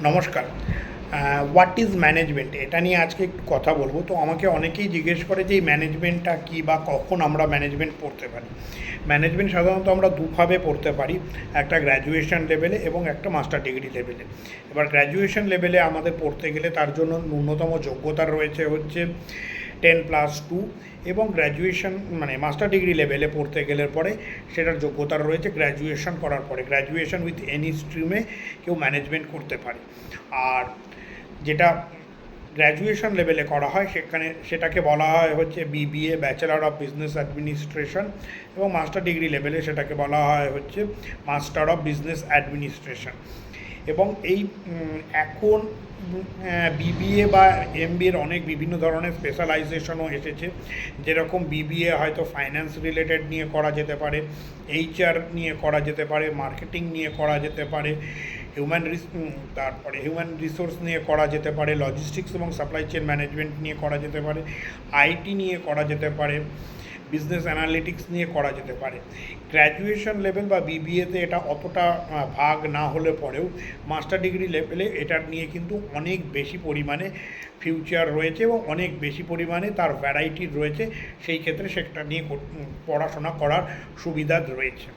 নমস্কার। What is management, এটা নিয়ে আজকে একটু কথা বলবো। তো আমাকে অনেকেই জিজ্ঞেস করে যে এই ম্যানেজমেন্টটা কী বা কখন আমরা ম্যানেজমেন্ট পড়তে পারি। ম্যানেজমেন্ট সাধারণত আমরা দুভাবে পড়তে পারি, একটা গ্র্যাজুয়েশন লেভেলে এবং একটা মাস্টার ডিগ্রি লেভেলে। এবার গ্র্যাজুয়েশন লেভেলে আমাদের পড়তে গেলে তার জন্য ন্যূনতম যোগ্যতা রয়েছে হচ্ছে 10+2, এবং গ্র্যাজুয়েশন মানে মাস্টার ডিগ্রি লেভেলে পড়তে গেলে পরে সেটার যোগ্যতা রয়েছে গ্র্যাজুয়েশন করার পরে। গ্র্যাজুয়েশন উইথ এনি স্ট্রিমে কেউ ম্যানেজমেন্ট করতে পারে। আর যেটা গ্র্যাজুয়েশন লেভেলে করা হয় সেটাকে বলা হয় হচ্ছে BBA, bachelor of business administration, এবং মাস্টার ডিগ্রি লেভেলে সেটাকে বলা হয় হচ্ছে মাস্টার অফ বিজনেস অ্যাডমিনিস্ট্রেশন। এবং এই এখন বিবিএ বা এমবিএর অনেক বিভিন্ন ধরনের স্পেশালাইজেশনও এসেছে। যেরকম বিবিএ হয়তো ফাইন্যান্স রিলেটেড নিয়ে করা যেতে পারে, এইচআর নিয়ে করা যেতে পারে, মার্কেটিং নিয়ে করা যেতে পারে, হিউম্যান রিসোর্স নিয়ে করা যেতে পারে, লজিস্টিক্স এবং সাপ্লাই চেন ম্যানেজমেন্ট নিয়ে করা যেতে পারে, আইটি নিয়ে করা যেতে পারে, বিজনেস অ্যানালিটিক্স নিয়ে করা যেতে পারে। গ্র্যাজুয়েশন লেভেল বা বিবিএতে এটা অতটা ভাগ না হলে পরেও মাস্টার ডিগ্রি লেভেলে এটার নিয়ে কিন্তু অনেক বেশি পরিমাণে ফিউচার রয়েছে এবং অনেক বেশি পরিমাণে তার ভ্যারাইটি রয়েছে। সেই ক্ষেত্রে সেটা নিয়ে পড়াশোনা করার সুবিধা রয়েছে।